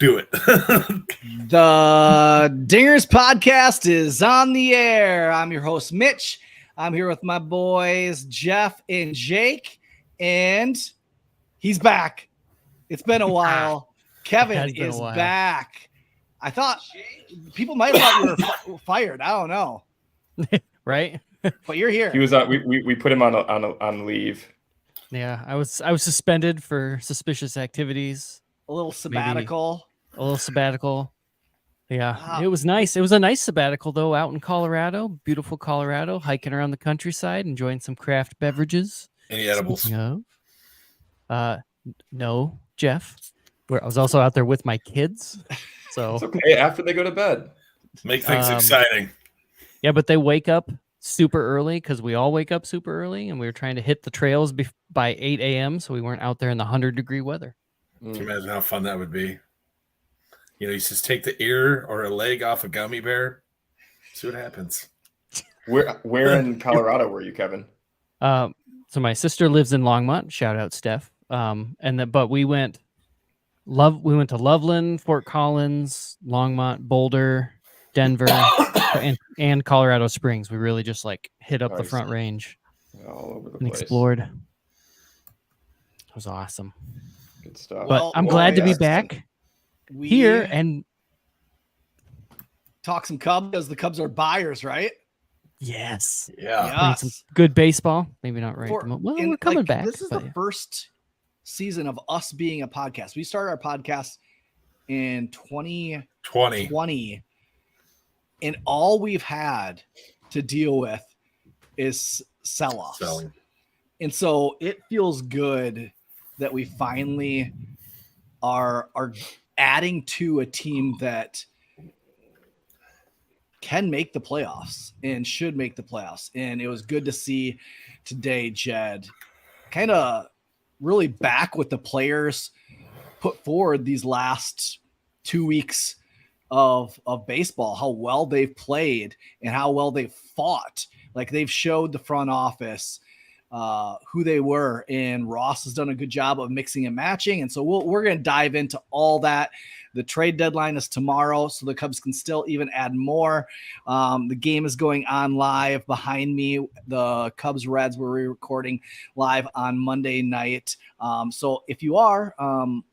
Do it. The Dingers podcast is on the air. I'm your host, Mitch. I'm here with my boys, Jeff and Jake, and he's back. It's been a while. Kevin is back. I thought people might have thought you were fired. I don't know. Right? But you're here. He was on. We put him on leave. Yeah, I was suspended for suspicious activities. A little sabbatical. A little sabbatical. Yeah, Wow. It was nice. It was a nice sabbatical, though, out in Colorado. Beautiful Colorado, hiking around the countryside, enjoying some craft beverages. Any edibles? No, Jeff. I was also out there with my kids. So It's okay after they go to bed. Make things exciting. Yeah, but they wake up super early because we all wake up super early, and we were trying to hit the trails by 8 a.m., so we weren't out there in the 100-degree weather. Can you imagine how fun that would be? You know, you just take the ear or a leg off a gummy bear. See what happens. Where in Colorado were you, Kevin? So my sister lives in Longmont. Shout out, Steph. But we went to Loveland, Fort Collins, Longmont, Boulder, Denver, and Colorado Springs. We really just hit up the Front Range. All over the and place. Explored. It was awesome. Good stuff. But I'm glad to be back here and talk some Cubs because the Cubs are buyers, right? yes. Yeah. Playing some good baseball. Maybe not right. Well, We're coming back. This is the first season of us being a podcast. We started our podcast in 2020, and all we've had to deal with is sell-offs. Selling. And so it feels good that we finally are adding to a team that can make the playoffs and should make the playoffs. And it was good to see today, Jed, kind of really back with the players put forward these last 2 weeks of baseball, how well they've played and how well they've fought. Like they've showed the front office who they were, and Ross has done a good job of mixing and matching. And so we're going to dive into all that. The trade deadline is tomorrow, so the Cubs can still even add more. The game is going on live behind me. The Cubs Reds were recording live on Monday night. So if you are on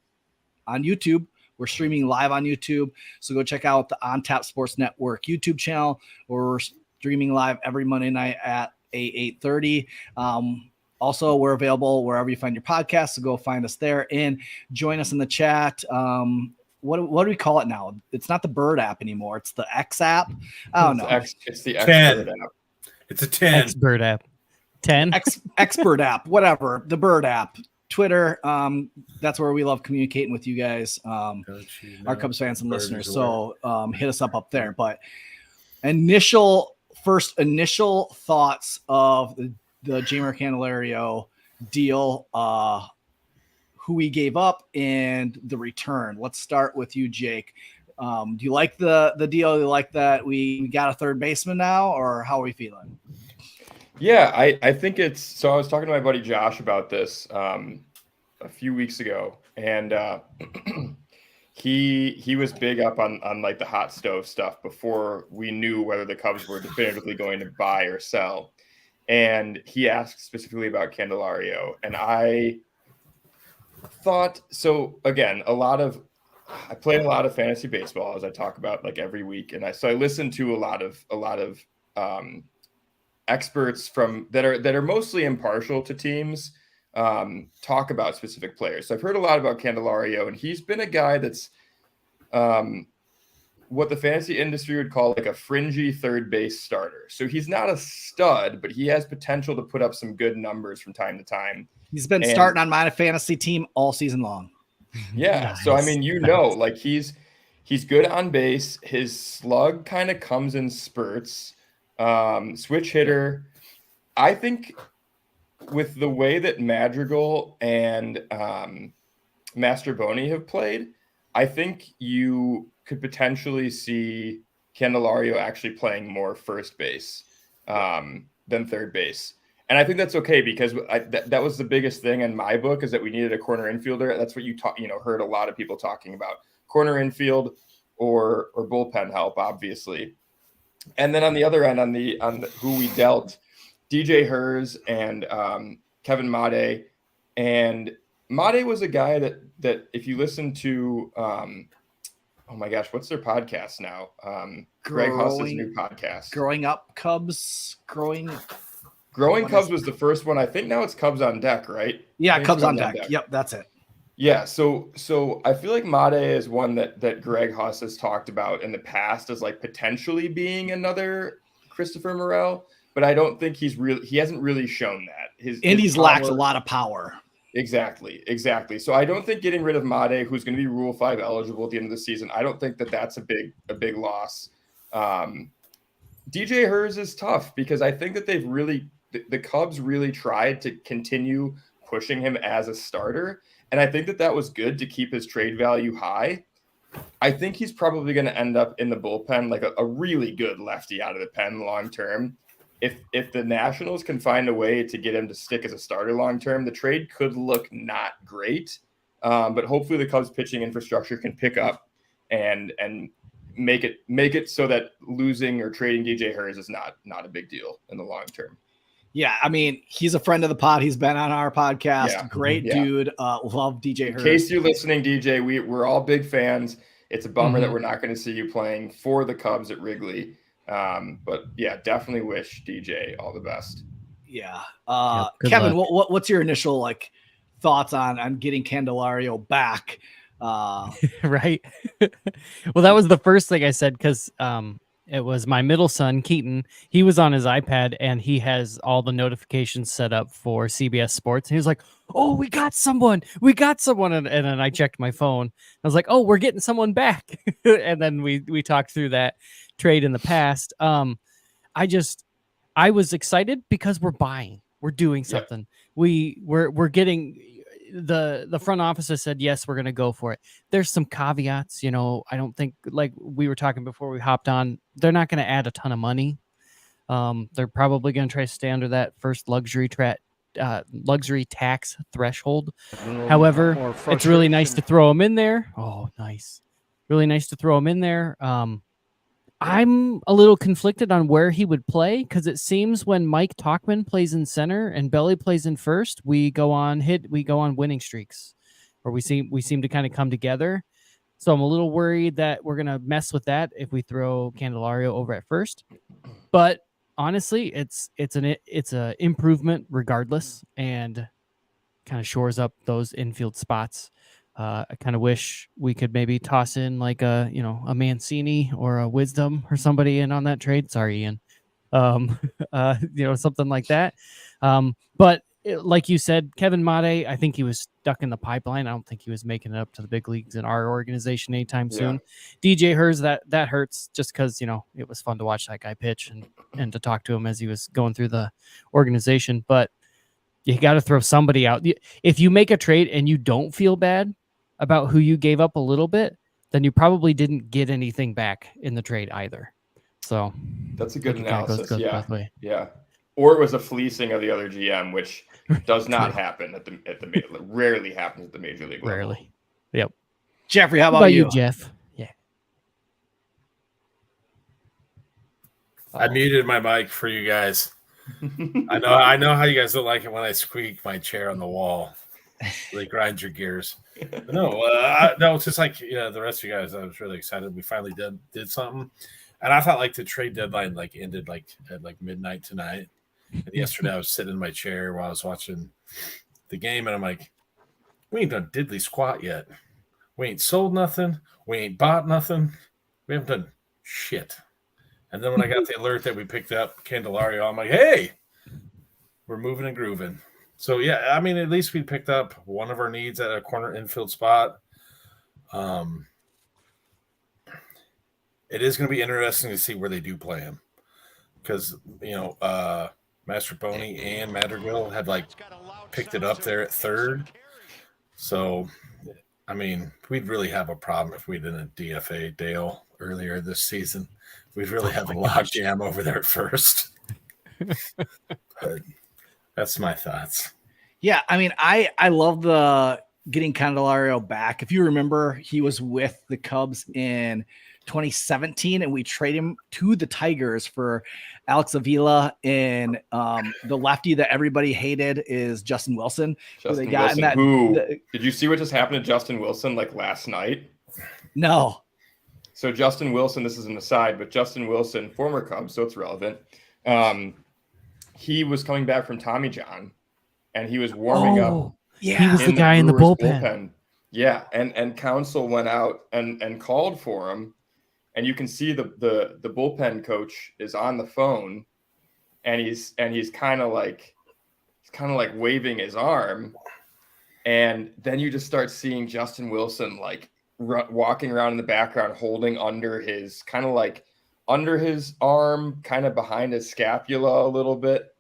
YouTube, we're streaming live on YouTube. So go check out the On Tap Sports Network YouTube channel, where we're streaming live every Monday night at 8:30. Also, we're available wherever you find your podcast, so go find us there and join us in the chat. What do we call it now? It's not the Bird app anymore. It's the X app. I don't know. It's the X 10. Bird app. It's a 10. Expert app. 10. Expert app, whatever. The Bird app. Twitter. That's where we love communicating with you guys, our Cubs fans and listeners. So hit us up there. But initial thoughts of the Jeimer Candelario deal, who we gave up and the return. Let's start with you, Jake. Do you like the deal? Do you like that we got a third baseman now, or how are we feeling? Yeah, I think it's so. I was talking to my buddy Josh about this a few weeks ago, and he was big up on like the hot stove stuff before we knew whether the Cubs were definitively going to buy or sell. And he asked specifically about Candelario, and I thought, so again, I play a lot of fantasy baseball, as I talk about like every week, and I listen to a lot of experts from that are mostly impartial to teams talk about specific players. So I've heard a lot about Candelario, and he's been a guy that's what the fantasy industry would call like a fringy third base starter. So he's not a stud, but he has potential to put up some good numbers from time to time. He's been starting on my fantasy team all season long. Yeah. Nice. So, I mean, like he's good on base. His slug kind of comes in spurts. Switch hitter. I think with the way that Madrigal and Mastroboni have played, I think you could potentially see Candelario actually playing more first base than third base. And I think that's okay, because that was the biggest thing in my book, is that we needed a corner infielder. That's what you heard a lot of people talking about. corner infield or bullpen help, obviously. And then on the other end, on the who we dealt, DJ Hers and Kevin Made. And Made was a guy that if you listen to oh my gosh, what's their podcast now? Greg Huss's new podcast. Growing Up Cubs. Growing Cubs was the first one. I think now it's Cubs on Deck, right? Yeah, Cubs on deck. Yep, that's it. Yeah, so I feel like Made is one that Greg Huss has talked about in the past as like potentially being another Christopher Morel, but I don't think he hasn't really shown that. He's lacked a lot of power. Exactly. So I don't think getting rid of Made, who's going to be Rule 5 eligible at the end of the season, I don't think that's a big loss. DJ Hers is tough because I think that the Cubs really tried to continue pushing him as a starter. And I think that was good to keep his trade value high. I think he's probably going to end up in the bullpen, like a really good lefty out of the pen long term. If the Nationals can find a way to get him to stick as a starter long term, the trade could look not great. But hopefully the Cubs pitching infrastructure can pick up and make it so that losing or trading DJ Hers is not a big deal in the long term. Yeah, I mean, he's a friend of the pod. He's been on our podcast. Yeah. Great dude. Love DJ Hers. In case you're listening, DJ, we're all big fans. It's a bummer that we're not going to see you playing for the Cubs at Wrigley. But yeah, definitely wish DJ all the best. Yeah. Kevin, what's your initial thoughts on getting Candelario back? Right. Well, that was the first thing I said because it was my middle son, Keaton. He was on his iPad and he has all the notifications set up for CBS Sports. And he was like, "Oh, we got someone. And then I checked my phone. I was like, "Oh, we're getting someone back." And then we talked through that trade in the past. I was excited because we're doing something. Yep. We're getting the front office has said, yes, we're going to go for it. There's some caveats, I don't think, like we were talking before we hopped on, they're not going to add a ton of money. They're probably going to try to stay under that first luxury tax threshold. However, it's really nice to throw them in there. Oh, nice. Really nice to throw them in there. I'm a little conflicted on where he would play because it seems when Mike Tauchman plays in center and Belly plays in first, we go on winning streaks, or we seem to kind of come together. So I'm a little worried that we're gonna mess with that if we throw Candelario over at first. But honestly, it's an improvement regardless, and kind of shores up those infield spots. I kind of wish we could maybe toss in like a Mancini or a Wisdom or somebody in on that trade. Sorry, Ian. Something like that. But like you said, Kevin Made, I think he was stuck in the pipeline. I don't think he was making it up to the big leagues in our organization anytime soon. DJ Hers, that hurts just because, it was fun to watch that guy pitch and to talk to him as he was going through the organization. But you got to throw somebody out. If you make a trade and you don't feel bad about who you gave up a little bit, then you probably didn't get anything back in the trade either. So that's a good analysis. Goes yeah. Or it was a fleecing of the other GM, which does not happen rarely happens at the major league level. Rarely. Yep. Jeffrey, how about you, Jeff? Yeah. I muted my mic for you guys. I know how you guys don't like it when I squeak my chair on the wall. Really grind your gears. No, it's just like the rest of you guys. I was really excited. We finally did something, and I felt like the trade deadline ended at midnight tonight. And yesterday I was sitting in my chair while I was watching the game, and I'm like, we ain't done diddly squat yet. We ain't sold nothing. We ain't bought nothing. We haven't done shit. And then when I got the alert that we picked up Candelario, I'm like, hey, we're moving and grooving. So, yeah, I mean, at least we picked up one of our needs at a corner infield spot. It is going to be interesting to see where they do play him because, Mastrobuoni and Madrigal had, picked it up there at third. So, I mean, we'd really have a problem if we didn't DFA Dale earlier this season. We'd really have a logjam over there at first. But that's my thoughts. Yeah, I mean, I love the getting Candelario back. If you remember, he was with the Cubs in 2017, and we traded him to the Tigers for Alex Avila, and the lefty that everybody hated is Justin Wilson. Justin Wilson, did you see what just happened to Justin Wilson like last night? No. So Justin Wilson, this is an aside, but Justin Wilson, former Cub, so it's relevant. He was coming back from Tommy John, and he was warming up. Yeah, he was the guy in the bullpen. Yeah, and Counsell went out and called for him, and you can see the bullpen coach is on the phone, and he's kind of like waving his arm, and then you just start seeing Justin Wilson like walking around in the background, holding under his arm, kind of behind his scapula a little bit.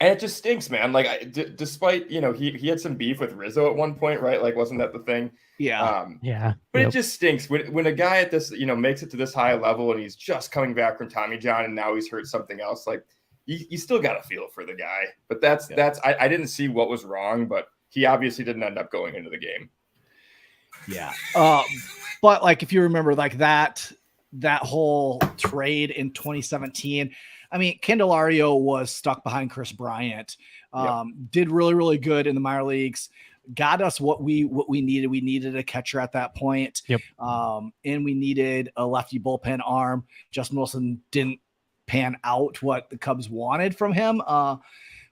And it just stinks, man. Like, despite, he had some beef with Rizzo at one point, right? Like, wasn't that the thing? Yeah. Yeah. But It just stinks when a guy at this, makes it to this high level and he's just coming back from Tommy John and now he's hurt something else. Like, you still got to feel for the guy. But I didn't see what was wrong, but he obviously didn't end up going into the game. Yeah. But like, if you remember like that whole trade in 2017, I mean, Candelario was stuck behind Chris Bryant, did really, really good in the minor leagues, got us what we needed. We needed a catcher at that point. Yep. And we needed a lefty bullpen arm. Justin Wilson didn't pan out what the Cubs wanted from him.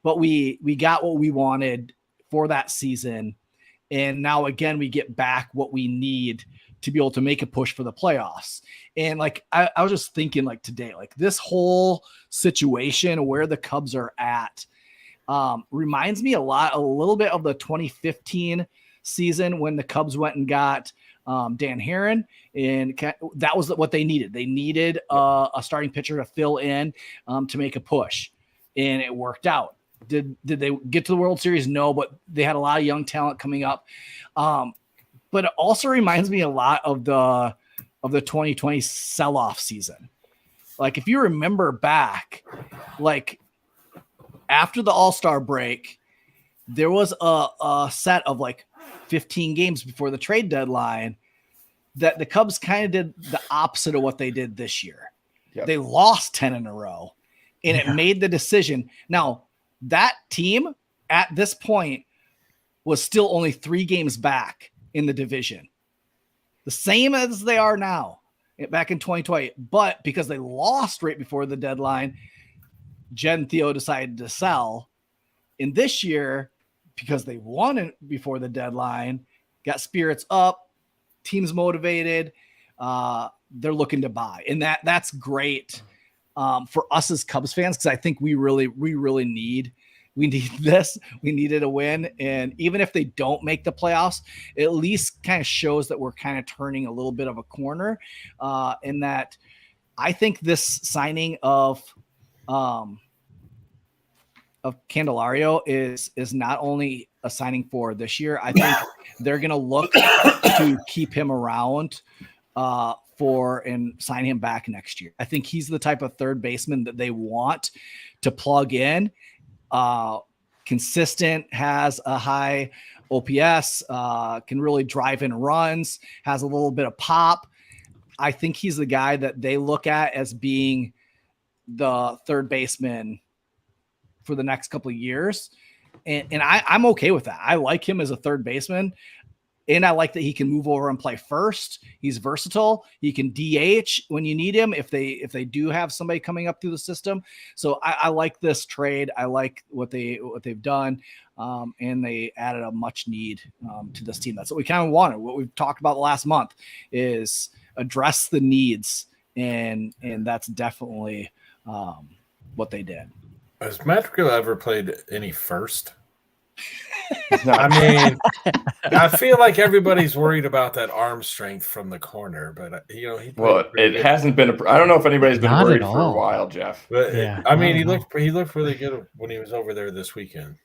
But we got what we wanted for that season. And now again, we get back what we need to be able to make a push for the playoffs. And like, I was just thinking like today, like this whole situation where the Cubs are at reminds me a little bit of the 2015 season when the Cubs went and got Dan Herron, and that was what they needed. They needed a starting pitcher to fill in to make a push, and it worked out. Did they get to the World Series? No, but they had a lot of young talent coming up. But it also reminds me a lot of the 2020 sell-off season. Like, if you remember back, like after the All-Star break, there was a set of like 15 games before the trade deadline that the Cubs kind of did the opposite of what they did this year. Yep. They lost 10 in a row, and it made the decision. Now, that team at this point was still only 3 games back in the division, the same as they are now back in 2020. But because they lost right before the deadline, Jed and Theo decided to sell. In this year, because they won before the deadline, got spirits up, team's motivated, they're looking to buy. And that's great for us as Cubs fans, because I think we really need this. We needed a win. And even if they don't make the playoffs, it at least kind of shows that we're kind of turning a little bit of a corner. In that I think this signing of Candelario is not only a signing for this year. I think they're going to look to keep him around and sign him back next year. I think he's the type of third baseman that they want to plug in. Consistent, has a high OPS, can really drive in runs, has a little bit of pop. I think he's the guy that they look at as being the third baseman for the next couple of years. And I'm okay with that. I like him as a third baseman. And I like that he can move over and play first. He's versatile. He can DH when you need him if they do have somebody coming up through the system. So I like this trade. I like what they've done. And they added a much need to this team. That's what we kind of wanted. What we've talked about the last month is address the needs. And that's definitely what they did. Has Madrigal ever played any first? I mean, I feel like everybody's worried about that arm strength from the corner, but it hasn't been. I don't know if anybody's been worried for a while, Jeff. But yeah, I mean, he looked really good when he was over there this weekend.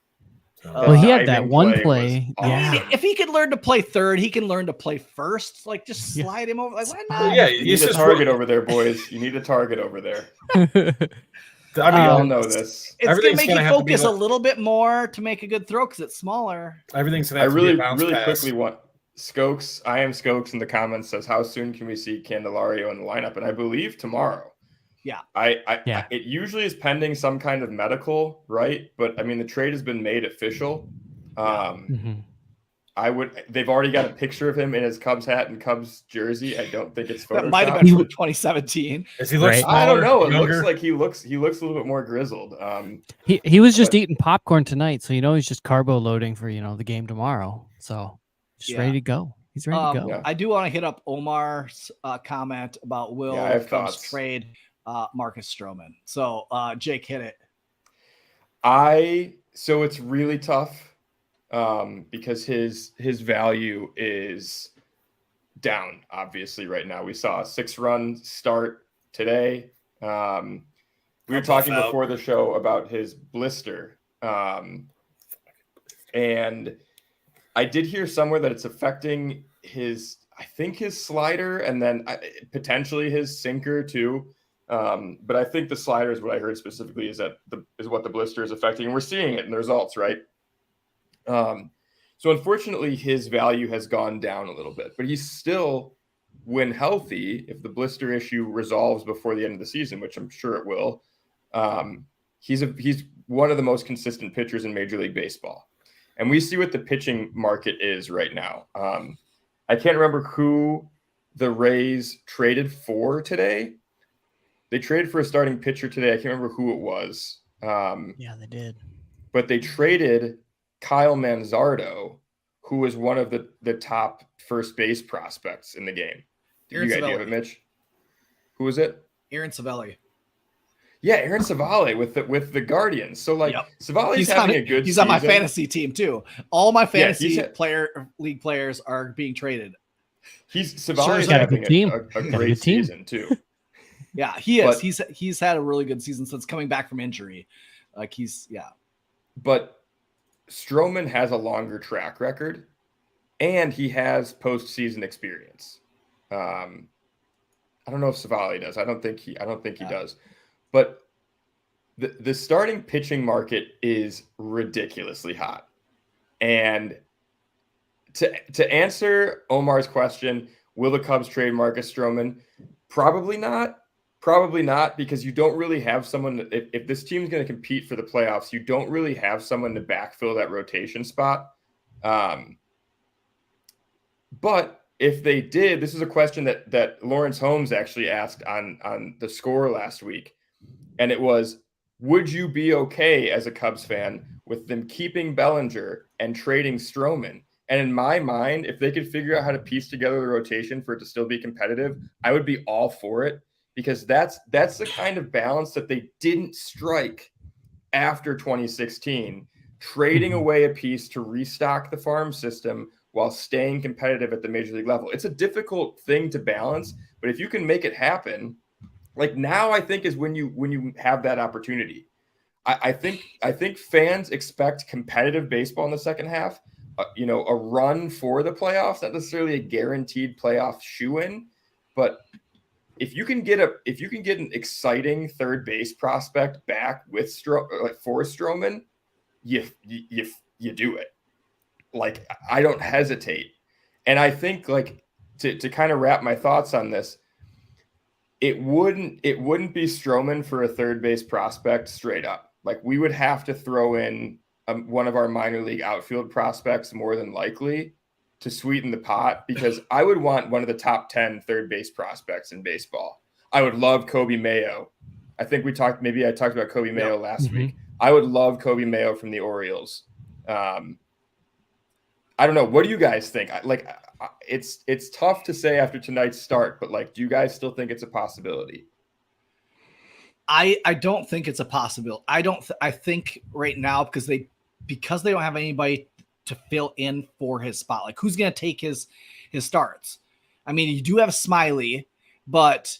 So. Well, he had that one play. Awesome. Yeah, if he could learn to play third, he can learn to play first. Like, just slide him over. Like, why not? Well, yeah, you need a target over there, boys. You need a target over there. I mean, We all know this. It's gonna Everything's make gonna you have to be focus a like- little bit more to make a good throw because it's smaller. everything's gonna I have to be really, a bounce really pass. quickly want Skokes. I am Skokes in the comments says, how soon can we see Candelario in the lineup? And I believe tomorrow. Yeah. Yeah. It usually is pending some kind of medical, right? But I mean, the trade has been made official. Mhm. They've already got a picture of him in his Cubs hat and Cubs jersey. I don't think it's That might have Photoshopped. been from 2017. Does he look Right. smaller? I don't know. It younger? looks like he looks a little bit more grizzled. He was just But- eating popcorn tonight, so he's just carbo loading for the game tomorrow. So just ready to go. He's ready to go. Yeah. I do want to hit up Omar's comment about will Yeah, I have Cubs thoughts. trade Marcus Stroman. So Jake, hit it. So it's really tough because his value is down, obviously, right now. We saw a 6-run start today. We were talking before the show about his blister. And I did hear somewhere that it's affecting his slider and then potentially his sinker too. But I think the slider is what I heard specifically is what the blister is affecting. And we're seeing it in the results, right? So unfortunately, his value has gone down a little bit, but he's still, when healthy, if the blister issue resolves before the end of the season, which I'm sure it will, he's one of the most consistent pitchers in Major League Baseball. And we see what the pitching market is right now. I can't remember who the Rays traded for today. They traded for a starting pitcher today. I can't remember who it was. Yeah, they did. But they traded Kyle Manzardo, who was one of the top first base prospects in the game. Aaron You guys have Savelli. it, Mitch? Who was it? Aaron Savelli. Yeah, Aaron Savale with the Guardians. So Savale's He's having a good He's season. on my fantasy team too. All my fantasy he's league players are being traded. Savale's got a having good team. a Got a great good team. season too. Yeah, he is. But- He's had a really good season since coming back from injury. But Stroman has a longer track record, and he has postseason experience. I don't know if Savale does. I don't think he does. But the starting pitching market is ridiculously hot. And to answer Omar's question, will the Cubs trade Marcus Stroman? Probably not. Probably not, because you don't really have someone. If this team's going to compete for the playoffs, you don't really have someone to backfill that rotation spot. But if they did, this is a question that Lawrence Holmes actually asked on the Score last week. And it was, would you be okay as a Cubs fan with them keeping Bellinger and trading Stroman? And in my mind, if they could figure out how to piece together the rotation for it to still be competitive, I would be all for it, because that's the kind of balance that they didn't strike after 2016, trading away a piece to restock the farm system while staying competitive at the major league level. It's a difficult thing to balance, but if you can make it happen, like now, I think is when you have that opportunity. I think fans expect competitive baseball in the second half, a run for the playoffs, not necessarily a guaranteed playoff shoe-in, but if you can get an exciting third base prospect back with for Stroman, you do it. Like, I don't hesitate. And I think, like, to kind of wrap my thoughts on this, it wouldn't be Stroman for a third base prospect straight up. Like, we would have to throw in one of our minor league outfield prospects more than likely to sweeten the pot, because I would want one of the top 10 third base prospects in baseball. I would love Kobe Mayo. I think I talked about Kobe Mayo last week. I would love Kobe Mayo from the Orioles. I don't know. What do you guys think? It's tough to say after tonight's start, but like, do you guys still think it's a possibility? I don't think it's a possibility. I think right now, because they don't have anybody to fill in for his spot. Like, who's going to take his starts? I mean, you do have Smiley, but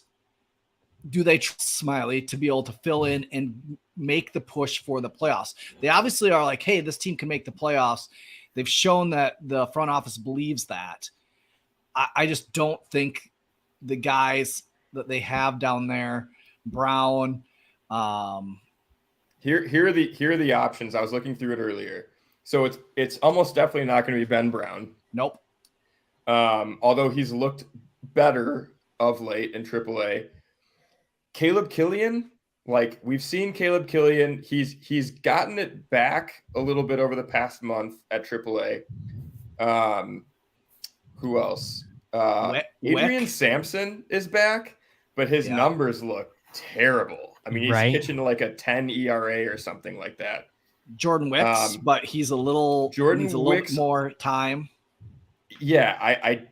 do they trust Smiley to be able to fill in and make the push for the playoffs? They obviously are like, hey, this team can make the playoffs. They've shown that the front office believes that. I just don't think the guys that they have down there, Brown, Here are the options. I was looking through it earlier. So it's almost definitely not going to be Ben Brown. Nope. Although he's looked better of late in AAA. Caleb Killian, like we've seen Caleb Killian, he's gotten it back a little bit over the past month at AAA. Who else? Adrian Sampson is back, but his numbers look terrible. I mean, he's pitching to like a 10 ERA or something like that. Jordan Wicks, but he's a little needs a little bit more time. Yeah,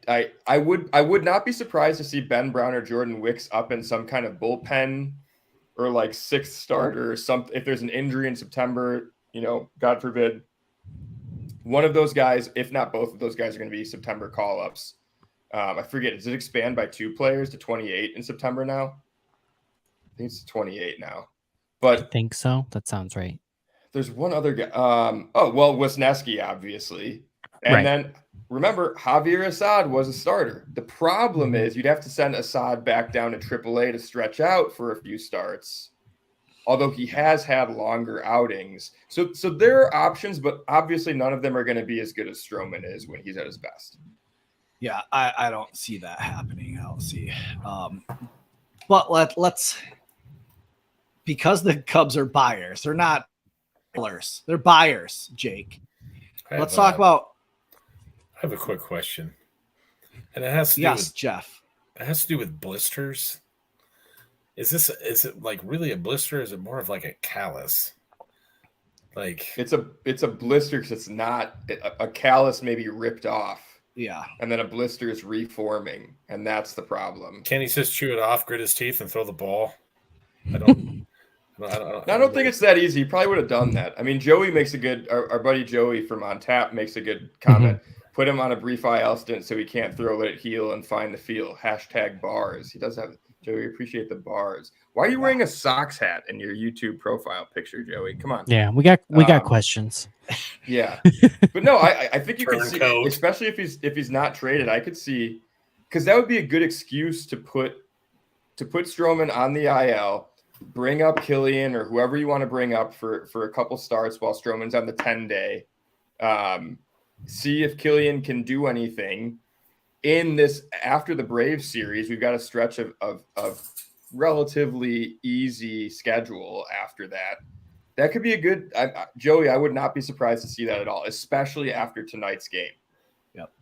I would not be surprised to see Ben Brown or Jordan Wicks up in some kind of bullpen or like sixth starter or something. If there's an injury in September, God forbid, one of those guys, if not both of those guys, are going to be September call-ups. I forget, does it expand by 2 players to 28 in September now? I think it's 28 now. But I think so. That sounds right. There's one other guy. Wisniewski, obviously. And then remember, Javier Assad was a starter. The problem is you'd have to send Assad back down to AAA to stretch out for a few starts, although he has had longer outings. So there are options, but obviously none of them are going to be as good as Stroman is when he's at his best. Yeah, I don't see that happening. I don't see. But let's because the Cubs are buyers. They're not sellers. They're buyers, Jake. Let's talk about. I have a quick question, and it has to do with Jeff. It has to do with blisters. Is it like really a blister? Or is it more of like a callus? Like it's a blister because it's not a callus maybe ripped off. Yeah, and then a blister is reforming, and that's the problem. Can he just chew it off, grit his teeth, and throw the ball? I don't think it's that easy. He probably would have done that. I mean, Joey makes a good. Our buddy Joey from On Tap makes a good comment. Put him on a brief IL stint so he can't throw, let it heal, and find the feel. #bars. He does have Joey. Appreciate the bars. Why are you wearing a Sox hat in your YouTube profile picture, Joey? Come on. Yeah, we got questions. Yeah, but no, I think you could see, especially if he's not traded. I could see because that would be a good excuse to put Stroman on the IL, bring up Killian or whoever you want to bring up for a couple starts while Stroman's on the 10-day. See if Killian can do anything in this after the Braves series. We've got a stretch of relatively easy schedule after that. That could be a good Joey. I would not be surprised to see that at all, especially after tonight's game. Yep.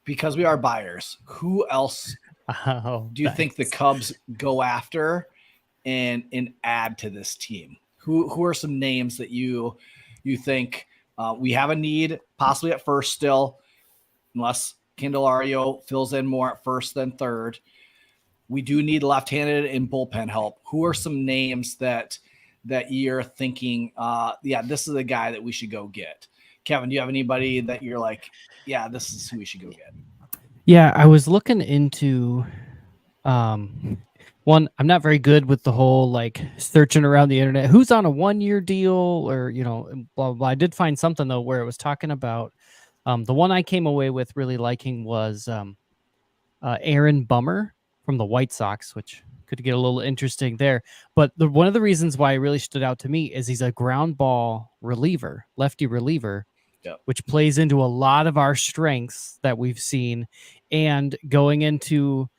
Because we are buyers, who else do you think the Cubs go after and add to this team? Who are some names that you think we have a need possibly at first still, unless Candelario fills in more at first than third? We do need left-handed and bullpen help. Who are some names that you're thinking, this is a guy that we should go get? Kevin, do you have anybody that you're like, yeah, this is who we should go get? Yeah, I was looking into one. I'm not very good with the whole like searching around the internet. Who's on a 1-year deal or, blah, blah, blah. I did find something though, where it was talking about the one I came away with really liking was Aaron Bummer from the White Sox, which could get a little interesting there. But one of the reasons why it really stood out to me is he's a ground ball reliever, lefty reliever, which plays into a lot of our strengths that we've seen. And going into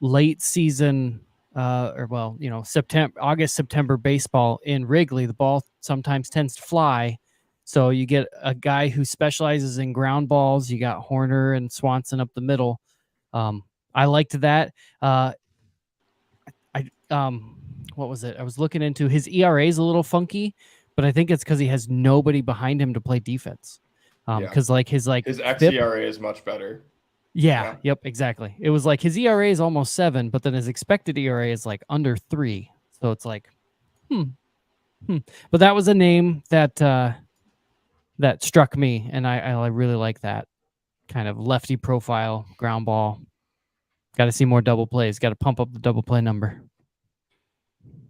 late season, August, September baseball in Wrigley, the ball sometimes tends to fly. So you get a guy who specializes in ground balls. You got Horner and Swanson up the middle. I liked that. What was it? I was looking into his ERA is a little funky, but I think it's because he has nobody behind him to play defense. Because his xERA is much better. Yeah. Yep. Exactly. It was like his ERA is almost 7, but then his expected ERA is like under 3. So it's like, But that was a name that struck me, and I really like that kind of lefty profile ground ball. Got to see more double plays. Got to pump up the double play number.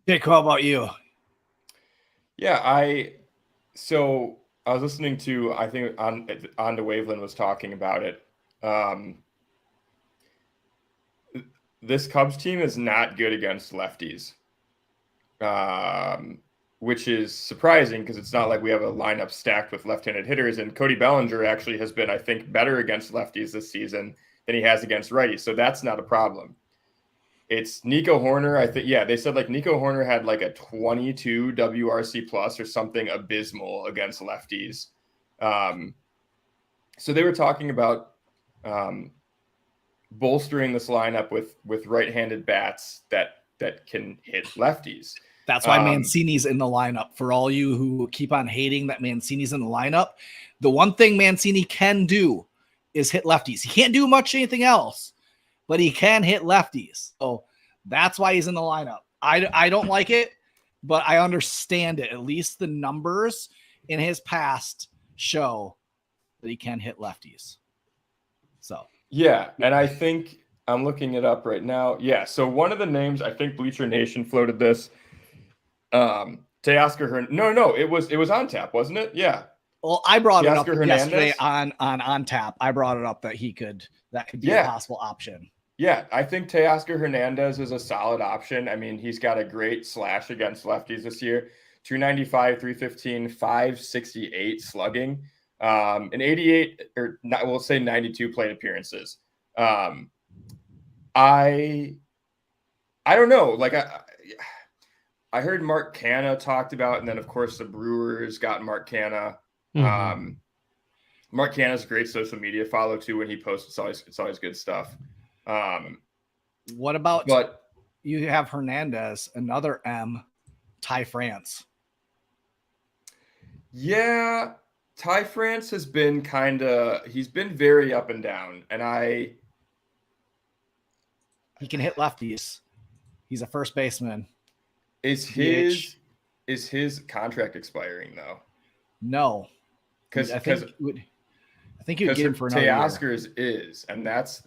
Jake, how about you? Yeah, I was listening to, I think on the Waveland was talking about it. this Cubs team is not good against lefties, which is surprising because it's not like we have a lineup stacked with left-handed hitters. And Cody Bellinger actually has been, I think, better against lefties this season than he has against righties. So that's not a problem. It's Nico Horner. I think, yeah, they said like Nico Horner had like a 22 WRC plus or something abysmal against lefties. So they were talking about bolstering this lineup with right-handed bats that can hit lefties. That's why Mancini's in the lineup. For all you who keep on hating that Mancini's in the lineup, the one thing Mancini can do is hit lefties. He can't do much anything else, but he can hit lefties. So that's why he's in the lineup. I don't like it, but I understand it. At least the numbers in his past show that he can hit lefties. So yeah, and I think I'm looking it up right now. Yeah, so one of the names, I think Bleacher Nation floated this. Teoscar Hernandez. No, it was on tap, wasn't it? Yeah. Well, I brought it up yesterday Hernandez? on tap. I brought it up that that could be a possible option. Yeah, I think Teoscar Hernandez is a solid option. I mean, he's got a great slash against lefties this year. 295, 315, 568 slugging, and 88 or we'll say 92 plate appearances. I don't know. Like I heard Mark Canha talked about, and then of course the Brewers got Mark Canha. Mm-hmm. Mark Canha's a great social media follow too. When he posts, it's always good stuff. What about you have Hernandez, another M, Ty France? Yeah, Ty France has been he's been very up and down, and he can hit lefties. He's a first baseman. Is his contract expiring though? No, because I think you would get him for another Teoscar's is, and that's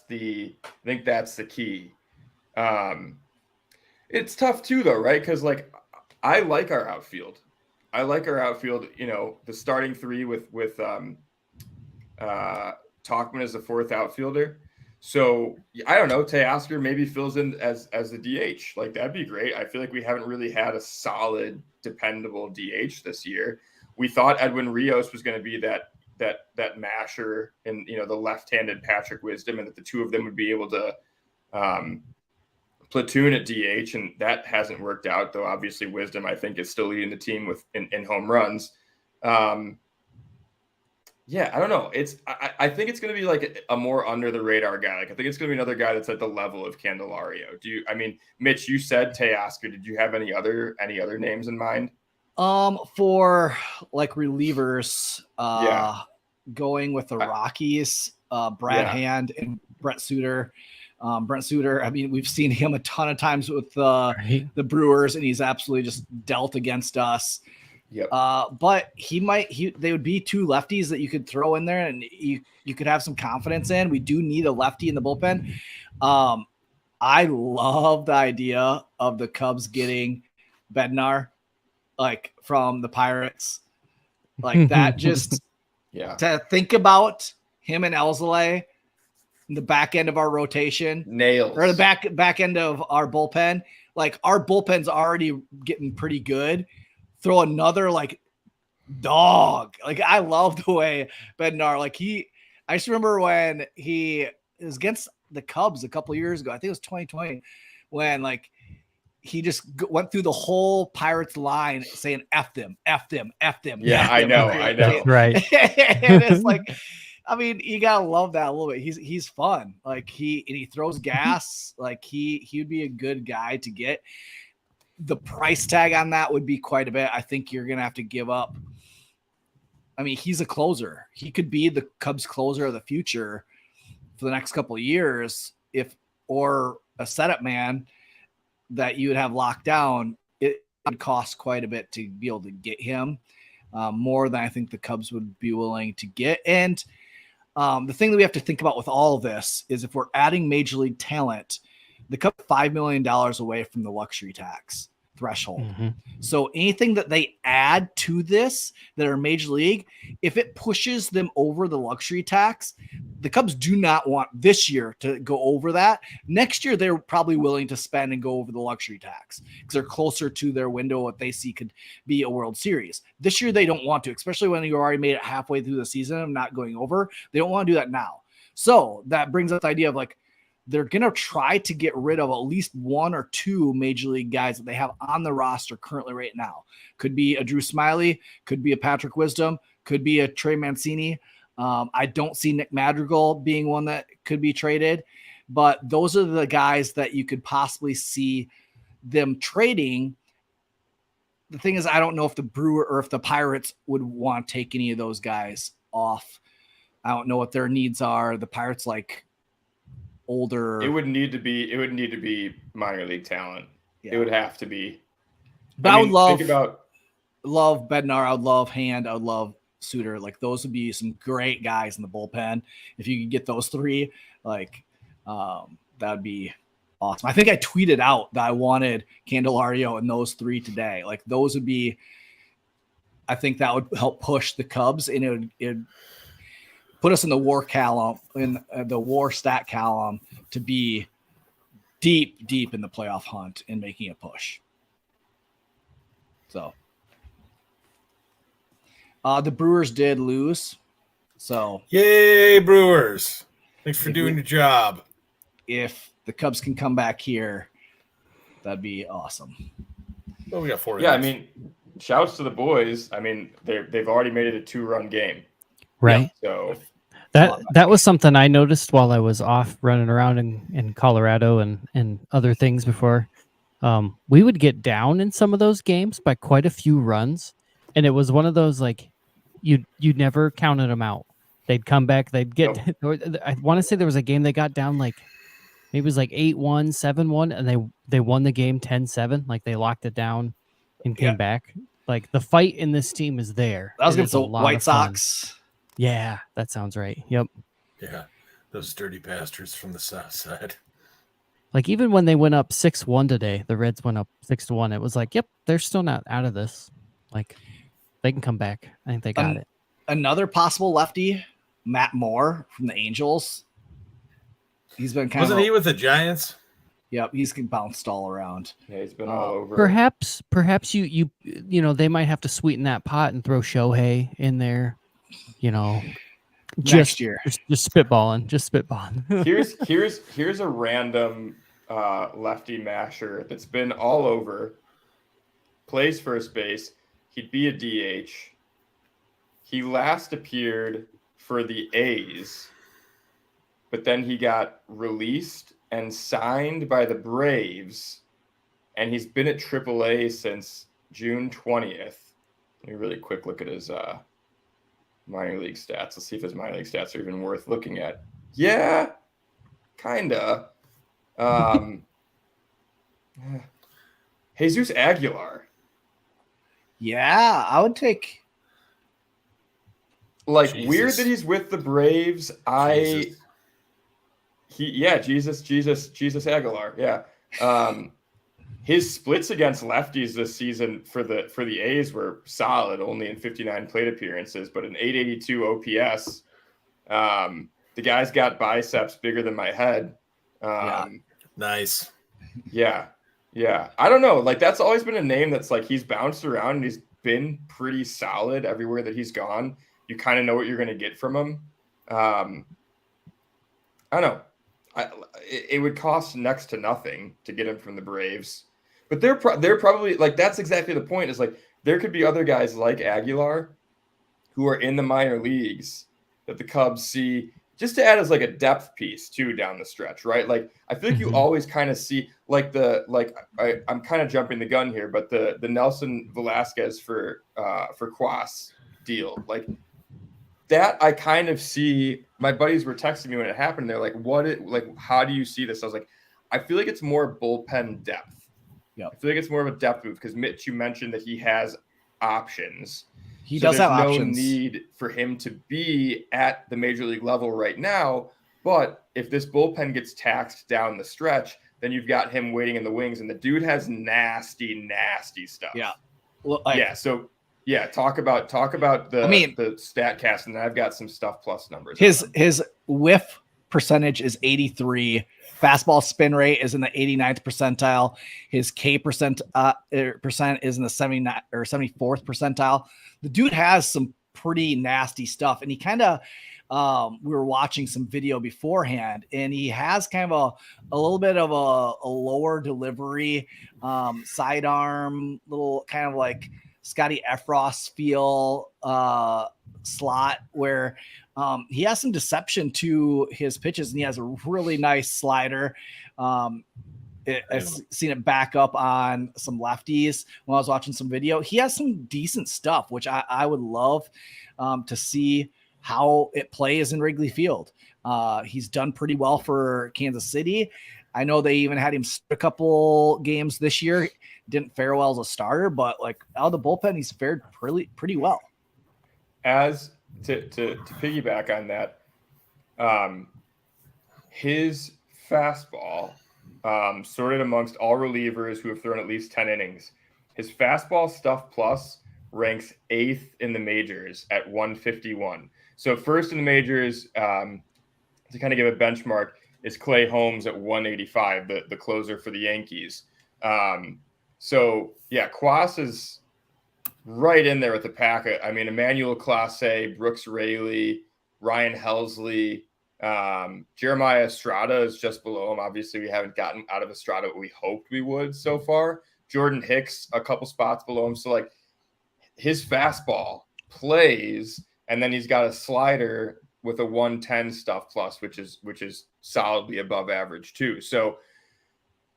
the key. It's tough too though, right? Because like I like our outfield. You know, the starting three with Tauchman as the fourth outfielder. So I don't know. Teoscar maybe fills in as the DH. Like that'd be great. I feel like we haven't really had a solid, dependable DH this year. We thought Edwin Rios was going to be that masher and the left-handed Patrick Wisdom, and that the two of them would be able to platoon at DH, and that hasn't worked out. Though obviously Wisdom, I think, is still leading the team in home runs. Yeah, I don't know. I think it's going to be like a more under the radar guy. Like I think it's going to be another guy that's at the level of Candelario. Mitch, you said Teoscar. Did you have any other names in mind? For like relievers, going with the Rockies, Brad Hand and Brent Suter. Brent Suter, I mean, we've seen him a ton of times with the Brewers, and he's absolutely just dealt against us. Yep. But they would be two lefties that you could throw in there, and you could have some confidence in. We do need a lefty in the bullpen. I love the idea of the Cubs getting Bednar, like from the Pirates, like that. Just to think about him and Elzalay in the back end of our rotation, nails, or the back end of our bullpen. Like our bullpen's already getting pretty good. Throw another like dog. Like I love the way Bednar, like I just remember when he was against the Cubs a couple of years ago. I think it was 2020 when like he just went through the whole Pirates line saying F them. Yeah, I know. Right. And it's like, I mean, you gotta love that a little bit. He's fun. Like he throws gas. Like he'd be a good guy to get. The price tag on that would be quite a bit. I think you're gonna have to give up. I mean, he's a closer. He could be the Cubs closer of the future for the next couple of years, or a setup man that you would have locked down. It would cost quite a bit to be able to get him, more than I think the Cubs would be willing to get. And the thing that we have to think about with all of this is if we're adding major league talent, the Cubs are $5 million away from the luxury tax threshold. Mm-hmm. So anything that they add to this that are major league, if it pushes them over the luxury tax, the Cubs do not want this year to go over that. Next year, they're probably willing to spend and go over the luxury tax because they're closer to their window. What they see could be a World Series. This year, they don't want to, especially when you already made it halfway through the season and not going over. They don't want to do that now. So that brings up the idea of like, they're going to try to get rid of at least one or two major league guys that they have on the roster currently right now. Could be a Drew Smiley, could be a Patrick Wisdom, could be a Trey Mancini. I don't see Nick Madrigal being one that could be traded, but those are the guys that you could possibly see them trading. The thing is, I don't know if the Brewer or if the Pirates would want to take any of those guys off. I don't know what their needs are. The Pirates like older. It would need to be minor league talent. Yeah. It would have to be. But I would love Bednar. I would love Hand. I would love Suter. Like those would be some great guys in the bullpen. If you could get those three, like that'd be awesome. I think I tweeted out that I wanted Candelario and those three today. Like those would be, I think that would help push the Cubs, and it'd put us in the WAR column, in the WAR stat column, to be deep in the playoff hunt and making a push. So the Brewers did lose. So yay, Brewers. Thanks for doing your job. If the Cubs can come back here, that'd be awesome. Well, we got 4 Yeah, innings. I mean, shouts to the boys. I mean, they've already made it a 2-run game. Right. So that was something I noticed while I was off running around in Colorado and other things before. We would get down in some of those games by quite a few runs, and it was one of those like you never counted them out. They'd come back, they'd get. I want to say there was a game they got down like maybe it was like 8-1, 7-1, and they won the game 10-7. Like they locked it down and came back. Like the fight in this team is there. That was It against is the a lot White of fun. Sox. Yeah, that sounds right. Yep. Yeah, those dirty bastards from the south side. Like even when they went up 6-1 today, the Reds went up 6-1. It was like, yep, they're still not out of this. Like they can come back. I think they got it. Another possible lefty, Matt Moore from the Angels. He's been kind Wasn't of he with the Giants? Yep, he's bounced all around. yeah, he's been all over. Perhaps you know they might have to sweeten that pot and throw Shohei in there. You know, Next year. just spitballing. Here's a random lefty masher that's been all over. Plays first base. He'd be a DH. He last appeared for the A's, but then he got released and signed by the Braves, and he's been at AAA since June 20th. Let me really quick look at his minor league stats. Let's see if his minor league stats are even worth looking at. Yeah, kinda. Jesus Aguilar. Yeah, I would take. Like Jesus. weird that he's with the Braves. Jesus Aguilar. Yeah. His splits against lefties this season for the A's were solid, only in 59 plate appearances, but an 882 OPS. The guy's got biceps bigger than my head. Nice. Yeah. I don't know. Like that's always been a name that's like he's bounced around and he's been pretty solid everywhere that he's gone. You kind of know what you're going to get from him. I don't know. It would cost next to nothing to get him from the Braves, but they're probably like that's exactly the point. Is like there could be other guys like Aguilar who are in the minor leagues that the Cubs see just to add as like a depth piece too down the stretch, right? Like I feel like you always kind of see like I'm kind of jumping the gun here, but the Nelson Velasquez for Quas deal, like that I kind of see. My buddies were texting me when it happened. They're like, how do you see this? I was like, I feel like it's more bullpen depth. Yeah. I feel like it's more of a depth move because Mitch, you mentioned that he has options. He does have options. No need for him to be at the major league level right now. But if this bullpen gets taxed down the stretch, then you've got him waiting in the wings, and the dude has nasty stuff. Yeah. Well, So talk about the the stat cast, and I've got some stuff plus numbers. His whiff percentage is 83. Fastball spin rate is in the 89th percentile. His K percent is in the 79 or 74th percentile. The dude has some pretty nasty stuff, and he kind of we were watching some video beforehand, and he has kind of a little bit of a lower delivery, sidearm, little kind of like Scotty Efros feel slot where he has some deception to his pitches, and he has a really nice slider. I've seen it back up on some lefties when I was watching some video. He has some decent stuff, which I would love to see how it plays in Wrigley Field. He's done pretty well for Kansas City. I know they even had him a couple games this year. Didn't fare well as a starter, but like out of the bullpen, he's fared pretty well. As to piggyback on that, his fastball, sorted amongst all relievers who have thrown at least 10 innings, his fastball stuff plus ranks 8th in the majors at 151. So first in the majors, to kind of give a benchmark, is Clay Holmes at 185, the closer for the Yankees. So yeah, Quas is right in there with the pack. I mean, Emmanuel Clase, Brooks Raley, Ryan Helsley, Jeremiah Estrada is just below him. Obviously, we haven't gotten out of Estrada what we hoped we would so far. Jordan Hicks, a couple spots below him. So like his fastball plays, and then he's got a slider with a 110 stuff plus, which is solidly above average too. So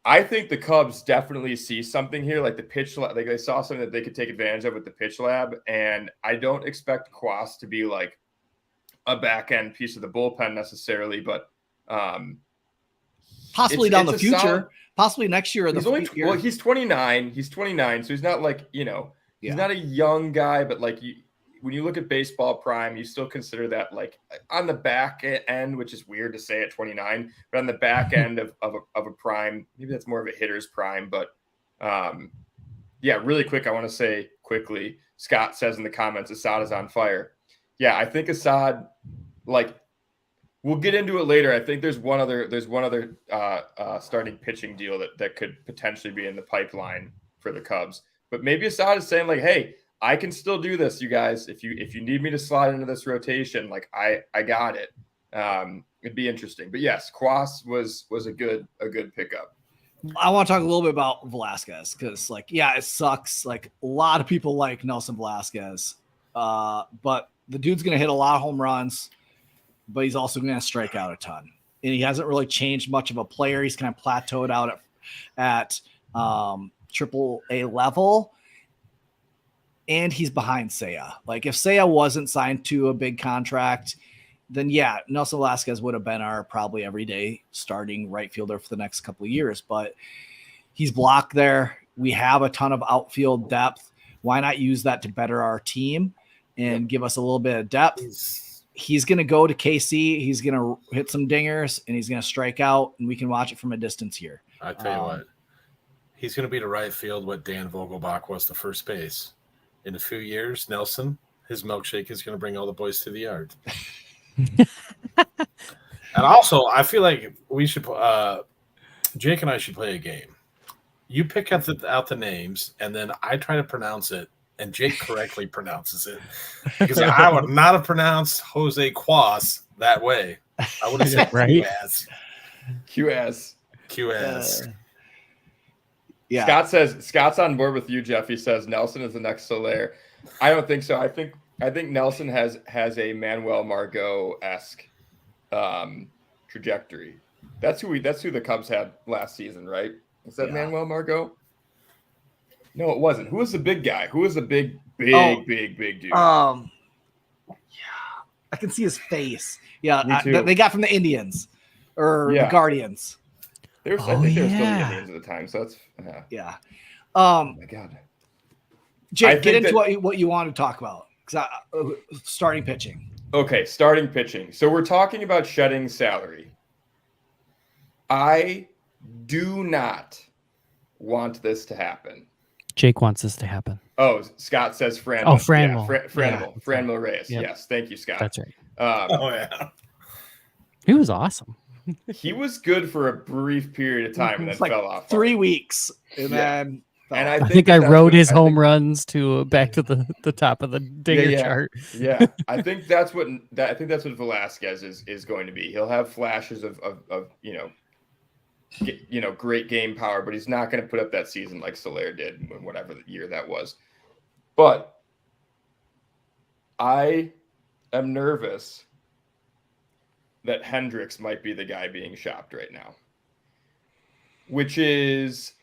I think the Cubs definitely see something here, like the pitch lab. Like they saw something that they could take advantage of with the pitch lab, and I don't expect Quas to be like a back end piece of the bullpen necessarily, but possibly down the future, possibly next year. Well, he's 29. He's 29, so he's not like he's not a young guy, but like when you look at baseball prime, you still consider that like on the back end, which is weird to say at 29, but on the back end of a prime, maybe that's more of a hitter's prime. But yeah, really quick, I want to say quickly, Scott says in the comments, Assad is on fire. Yeah, I think Assad, like, we'll get into it later. I think there's one other starting pitching deal that could potentially be in the pipeline for the Cubs. But maybe Assad is saying like, hey, I can still do this, you guys. If you need me to slide into this rotation, like I got it. It'd be interesting. But yes, Quas was a good pickup. I want to talk a little bit about Velasquez because, like, yeah, it sucks. Like a lot of people like Nelson Velasquez, but the dude's gonna hit a lot of home runs, but he's also gonna strike out a ton. And he hasn't really changed much of a player. He's kind of plateaued out at AAA level. And he's behind Seiya. Like if Seiya wasn't signed to a big contract, then yeah, Nelson Velasquez would have been our probably everyday starting right fielder for the next couple of years. But he's blocked there. We have a ton of outfield depth. Why not use that to better our team and give us a little bit of depth? He's going to go to KC. He's going to hit some dingers and he's going to strike out, and we can watch it from a distance here. I tell you what, he's going to be to right field what Dan Vogelbach was to first base. In a few years, Nelson, his milkshake is going to bring all the boys to the yard. And also, I feel like we should, Jake and I should play a game. You pick out the names, and then I try to pronounce it, and Jake correctly pronounces it. Because I would not have pronounced Jose Quas that way. I would have said right? QS. Yeah. Scott's on board with you, Jeff. He says Nelson is the next Soler. I don't think so. I think Nelson has a Manuel Margot-esque trajectory. That's who the Cubs had last season, right? Was that Manuel Margot? No, it wasn't. Who was the big guy? Who was the big dude? Yeah, I can see his face. Yeah, they got from the Indians or the Guardians. I think they were still the Indians at the time. So that's yeah. Oh my God, Jake, get into what you want to talk about. Starting pitching. Okay, starting pitching. So we're talking about shedding salary. I do not want this to happen. Jake wants this to happen. Oh, Scott says Franmil. Oh, Franmil. Yeah, Franmil Reyes. Yep. Yes, thank you, Scott. That's right. Oh yeah. He was awesome. He was good for a brief period of time and then It's like fell off. 3 weeks, and Yeah. then And I think I that's rode what- his I home think- runs to back to the top of the dinger yeah. chart. Yeah, I think that's what Velasquez is going to be. He'll have flashes of great game power, but he's not going to put up that season like Soler did in whatever year that was. But I am nervous that Hendricks might be the guy being shopped right now, which is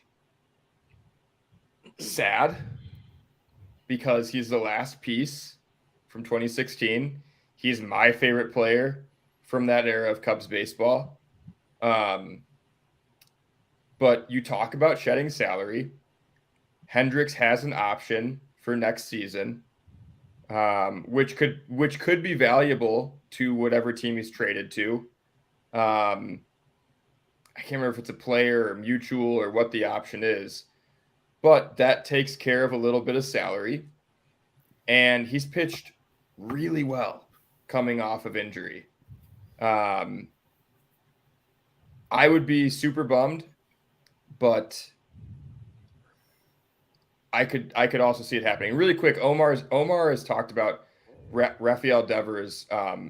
sad because he's the last piece from 2016. He's my favorite player from that era of Cubs baseball. But you talk about shedding salary. Hendricks has an option for next season, which could be valuable to whatever team he's traded to. I can't remember if it's a player or mutual or what the option is, but that takes care of a little bit of salary. And he's pitched really well coming off of injury. I would be super bummed, but I could also see it happening. Really quick, Omar has talked about Rafael Devers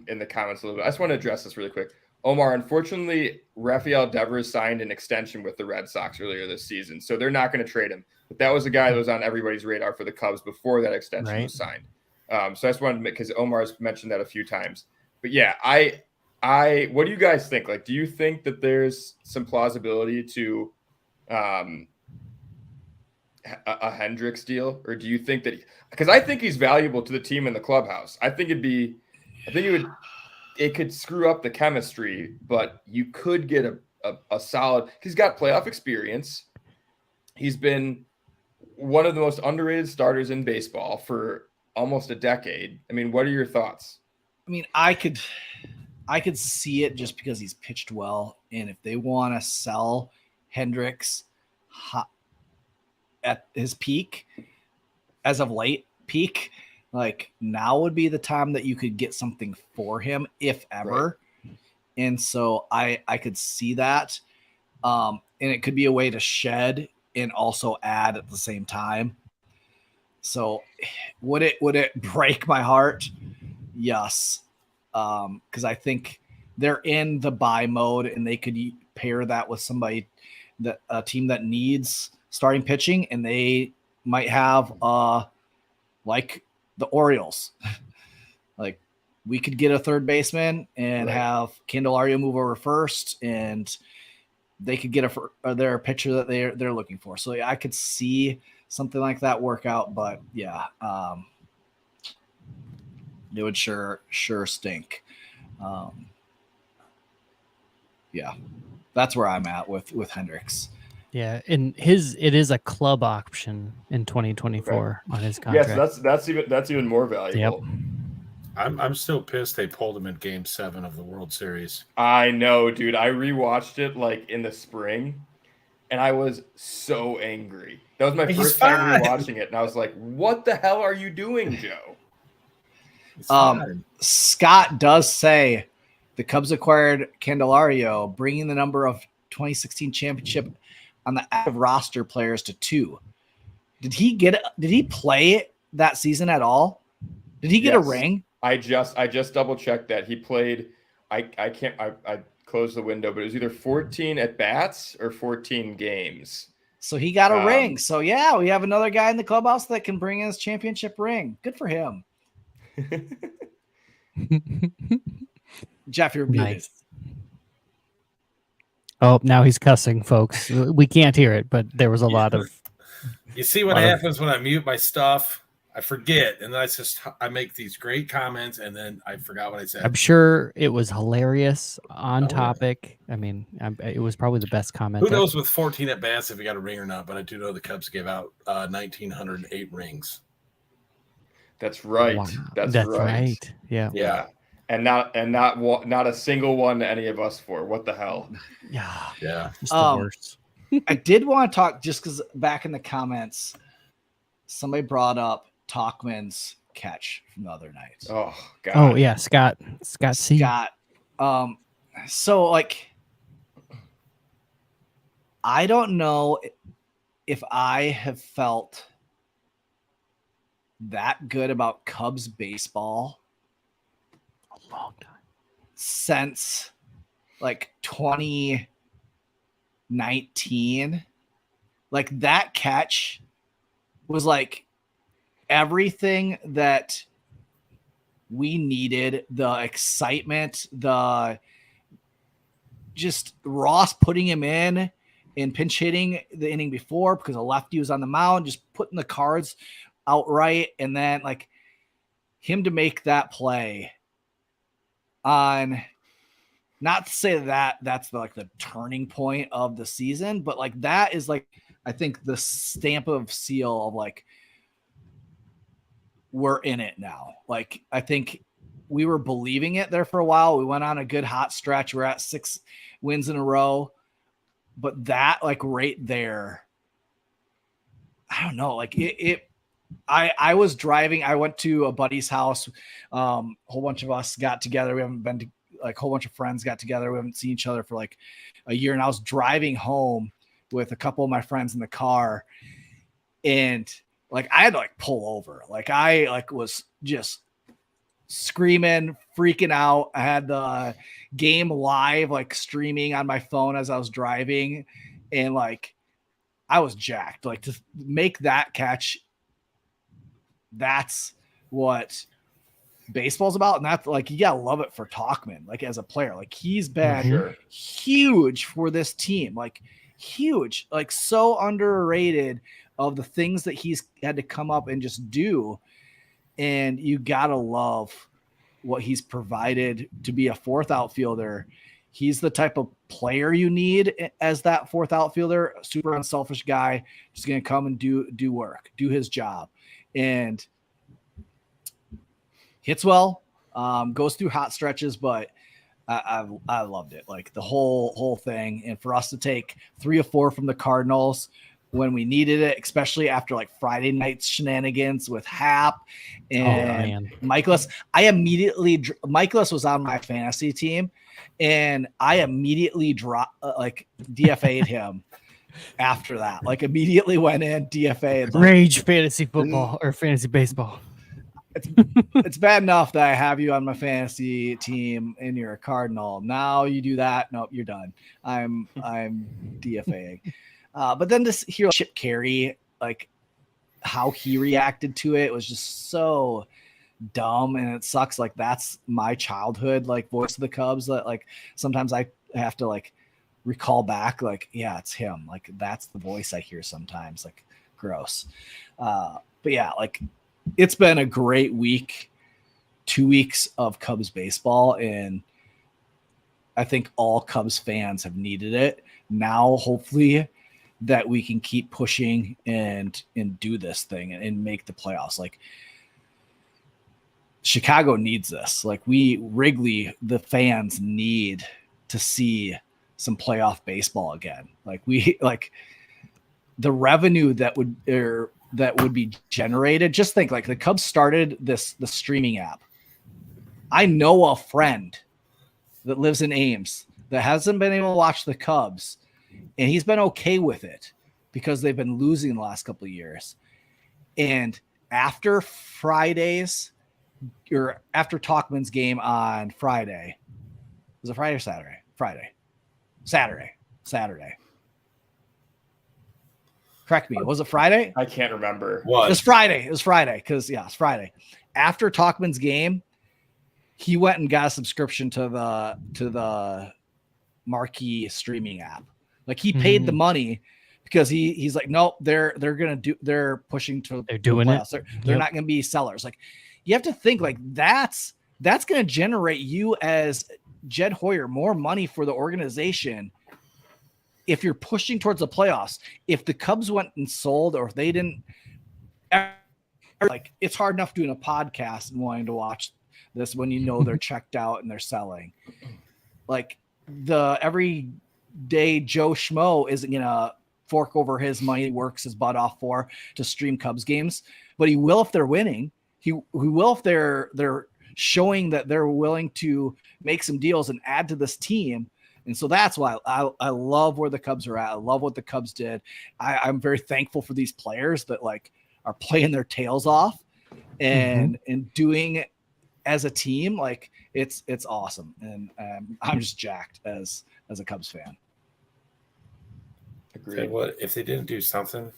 in the comments a little bit. I just want to address this really quick. Omar, unfortunately, Rafael Devers signed an extension with the Red Sox earlier this season, so they're not going to trade him. But that was a guy that was on everybody's radar for the Cubs before that extension was signed. So I just wanted to, because Omar's mentioned that a few times. But yeah, what do you guys think? Like, do you think that there's some plausibility to a Hendricks deal, or do you think that? Because I think he's valuable to the team in the clubhouse. I think it could screw up the chemistry, but you could get a solid. He's got playoff experience. He's been one of the most underrated starters in baseball for almost a decade. I mean, what are your thoughts? I mean, I could see it just because he's pitched well, and if they want to sell Hendricks at his peak, as of late peak, like now would be the time that you could get something for him, if ever. Right. And so I could see that, and it could be a way to shed and also add at the same time. So would it break my heart? Yes. Because I think they're in the buy mode, and they could pair that with somebody, that a team that needs starting pitching, and they might have like the Orioles. Like, we could get a third baseman and have Candelario move over first, and they could get their pitcher that they're looking for. So yeah, I could see something like that work out, but yeah, it would sure stink. Yeah, that's where I'm at with Hendricks. Yeah, and it is a club option in 2024 on his contract. Yes, that's even more valuable. Yep. I'm still pissed they pulled him in Game 7 of the World Series. I know, dude. I rewatched it like in the spring, and I was so angry. That was my first time rewatching it, and I was like, "What the hell are you doing, Joe?" Scott does say the Cubs acquired Candelario, bringing the number of 2016 championship on the active roster players to 2. Did he play that season at all? Did he get a ring? I just double checked that he played. I closed the window, but it was either 14 at bats or 14 games. So he got a ring. So yeah, we have another guy in the clubhouse that can bring in his championship ring. Good for him. Jeff, you're muted. Nice. Oh, now he's cussing, folks. We can't hear it, but there was a lot of. You see what happens when I mute my stuff? I forget, and then I make these great comments, and then I forgot what I said. I'm sure it was hilarious, on topic. I mean, it was probably the best comment. Who knows with 14 at bats if he got a ring or not? But I do know the Cubs gave out 1,908 rings. That's right. Wow. That's right. Yeah. Yeah. And not a single one to any of us for. What the hell? Yeah. It's the worst. I did want to talk, just because back in the comments, somebody brought up Talkman's catch from the other night. Oh God. Oh yeah, Scott C. Scott. So like, I don't know if I have felt that good about Cubs baseball A long time. since like 2019. Like that catch was like everything that we needed. The excitement, the just Ross putting him in and pinch hitting the inning before because a lefty was on the mound, just putting the cards outright, and then like him to make that play on, not to say that that's the turning point of the season, but like that is like, I think the stamp of seal of like, we're in it now. Like, I think we were believing it there for a while. We went on a good hot stretch. We're at 6 wins in a row, but that like right there, I don't know. Like I was driving. I went to a buddy's house. A whole bunch of us got together. We haven't been to, like, a whole bunch of friends got together. We haven't seen each other for like a year. And I was driving home with a couple of my friends in the car, and like I had to like pull over. Like I like was just screaming, freaking out. I had the game live, like streaming on my phone as I was driving, and like I was jacked. Like to make that catch, that's what baseball's about. And that's like, you gotta love it for Tauchman, like as a player. Like he's been huge for this team, like huge, like so underrated of the things that he's had to come up and just do. And you gotta love what he's provided to be a fourth outfielder. He's the type of player you need as that fourth outfielder, a super unselfish guy, just going to come and do work, do his job, and hits well, goes through hot stretches, but I loved it. Like the whole thing. And for us to take 3 or 4 from the Cardinals when we needed it, especially after like Friday night's shenanigans with Hap and Michaelis. Michaelis was on my fantasy team, and I immediately DFA'd him after that. Like immediately went in, DFA'd. Rage fantasy football or fantasy baseball. It's bad enough that I have you on my fantasy team and you're a Cardinal. Now you do that. Nope, you're done. I'm DFAing. But then to hear Chip Carey, like how he reacted to it was just so dumb, and it sucks. Like that's my childhood, like voice of the Cubs. That like sometimes I have to like recall back, like yeah, it's him. Like that's the voice I hear sometimes. Like gross. But yeah, like it's been a great week, 2 weeks of Cubs baseball, and I think all Cubs fans have needed it. Now, hopefully, that we can keep pushing and do this thing and make the playoffs. Like Chicago needs this. Like Wrigley, the fans need to see some playoff baseball again. Like the revenue that would be generated. Just think, like the Cubs started the streaming app. I know a friend that lives in Ames that hasn't been able to watch the Cubs, and he's been okay with it because they've been losing the last couple of years. And after Fridays, or after Tauchman's game on Friday, was it Friday or Saturday? Saturday. Correct me. Was it Friday? I can't remember. It was Friday. Because it's Friday. After Tauchman's game, he went and got a subscription to the marquee streaming app. Like he paid the money because he's like, nope, they're pushing to, they're doing it. They're not going to be sellers. Like you have to think like that's going to generate you as Jed Hoyer more money for the organization. If you're pushing towards the playoffs, if the Cubs went and sold, or if they didn't, like it's hard enough doing a podcast and wanting to watch this when you know they're checked out and they're selling. Like the everyday Joe Schmo isn't gonna fork over his money, he works his butt off for to stream Cubs games, but he will if they're winning. He will if they're showing that they're willing to make some deals and add to this team. And so that's why I love where the Cubs are at. I love what the Cubs did. I'm very thankful for these players that like are playing their tails off and doing it as a team. Like it's awesome. And I'm just jacked as a Cubs fan. Agreed. Okay, what if they didn't do something?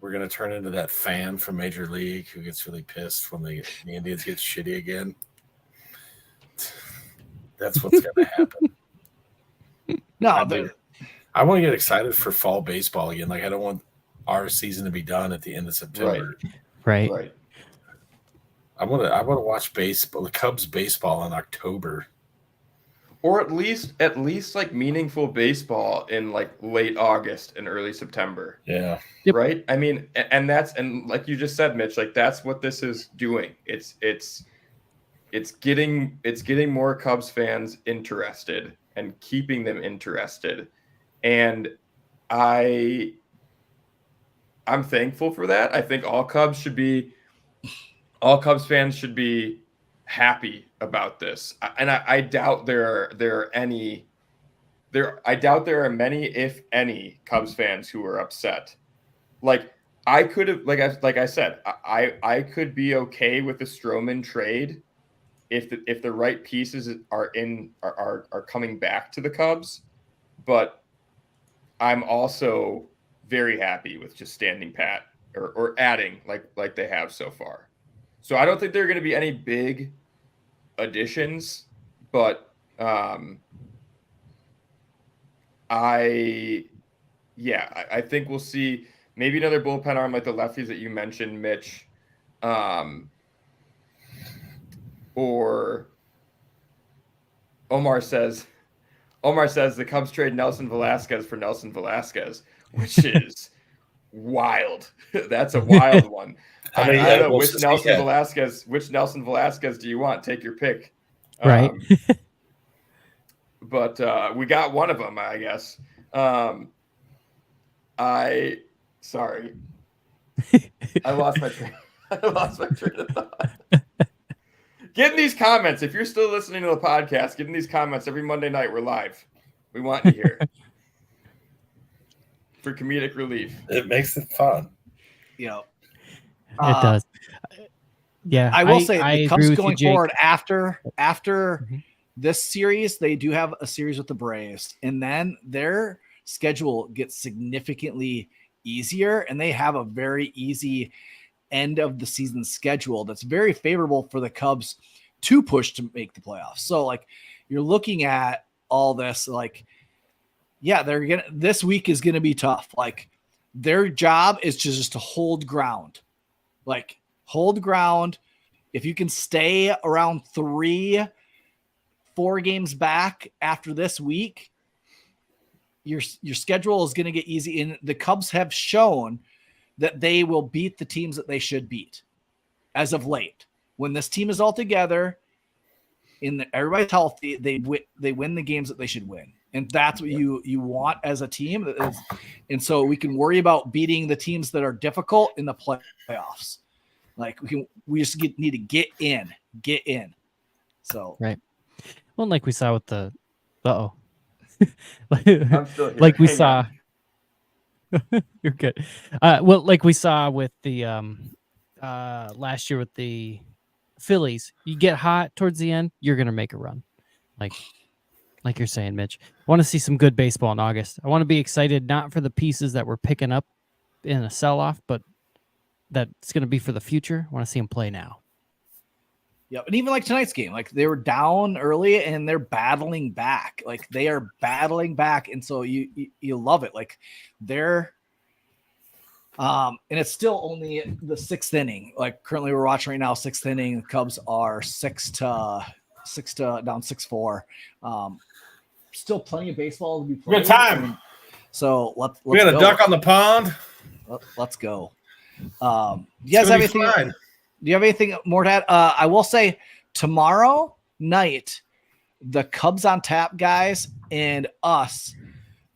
We're gonna turn into that fan from Major League who gets really pissed when the Indians get shitty again. That's what's gonna happen. No, I want to get excited for fall baseball again. Like I don't want our season to be done at the end of September. Right. I want to watch baseball, the Cubs baseball in October. Or at least like meaningful baseball in like late August and early September. Yeah. Yep. Right. I mean, and like you just said, Mitch, like that's what this is doing. It's getting more Cubs fans interested and keeping them interested. And I'm thankful for that. I think all Cubs fans should be happy about this. And I doubt there are many, if any, Cubs fans who are upset. Like I could have, like I said, I could be okay with the Stroman trade if the right pieces are coming back to the Cubs, but I'm also very happy with just standing pat or adding like they have so far. So I don't think there are going to be any big additions, but I think we'll see maybe another bullpen arm like the lefties that you mentioned, Mitch, or Omar says the Cubs trade Nelson Velasquez for Nelson Velasquez, which is wild. That's a wild one. I don't know which Nelson Velasquez do you want? Take your pick. Right. But we got one of them, I guess. Sorry. I lost my train of thought. Get in these comments. If you're still listening to the podcast, get in these comments every Monday night. We're live. We want you here for comedic relief. It makes it fun. You know, It does. Yeah. I will say the Cubs going forward after this series, they do have a series with the Braves, and then their schedule gets significantly easier, and they have a very easy end of the season schedule that's very favorable for the Cubs to push to make the playoffs. So like you're looking at all this, like, yeah, this week is going to be tough. Like their job is just to hold ground, If you can stay around 3-4 games back after this week, your schedule is going to get easy. And the Cubs have shown that they will beat the teams that they should beat as of late. When this team is all together, everybody's healthy, they win the games that they should win. And that's what you want as a team. And so we can worry about beating the teams that are difficult in the playoffs. Like we just need to get in. So right. Well, like we saw with the I'm still here. like we Hang saw. You're good. Well, like we saw with the last year with the Phillies, you get hot towards the end, you're gonna make a run. Like you're saying, Mitch. I want to see some good baseball in August. I want to be excited not for the pieces that we're picking up in a sell-off, but that's going to be for the future. I want to see them play now. Yeah, and even like tonight's game, like they were down early and they're battling back. Like they are battling back, and so you love it. Like they're and it's still only the 6th inning. Like currently we're watching right now, 6th inning. The Cubs are 6 to down 6-4. Still plenty of baseball to be played. Good time. So let's we got a go. duck on the pond. Let's go. You guys have anything? Do you have anything more to add? I will say tomorrow night, the Cubs on Tap guys and us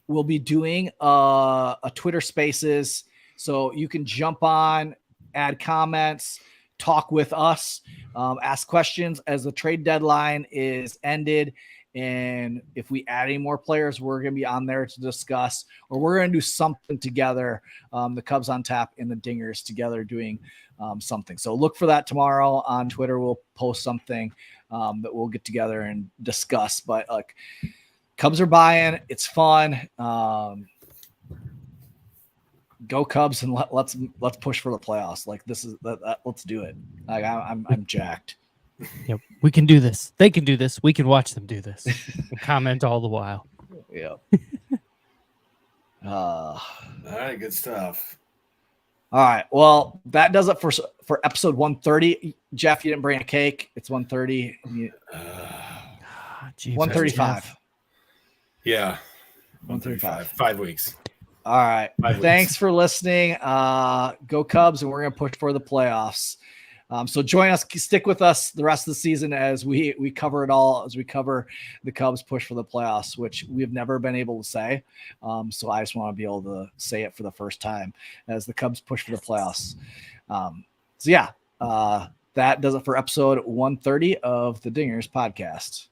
will be doing a Twitter Spaces, so you can jump on, add comments, talk with us, ask questions as the trade deadline is ended. And if we add any more players, we're going to be on there to discuss, or we're going to do something together. The Cubs on Tap and the Dingers together doing something. So look for that tomorrow on Twitter. We'll post something that we'll get together and discuss. But like, Cubs are buying. It's fun. Go Cubs, and let's push for the playoffs. Like, this is let's do it. Like, I'm jacked. Yep, we can do this. They can do this. We can watch them do this. And comment all the while. Yeah. All right, good stuff. All right. Well, that does it for episode 130. Jeff, you didn't bring a cake. It's 130. 135. Yeah. 135. 5 weeks. All right. Thanks for listening. Go Cubs, and we're going to push for the playoffs. So join us, stick with us the rest of the season as we cover it all, as we cover the Cubs push for the playoffs, which we've never been able to say. So I just want to be able to say it for the first time as the Cubs push for the playoffs. That does it for episode 130 of the Dingers podcast.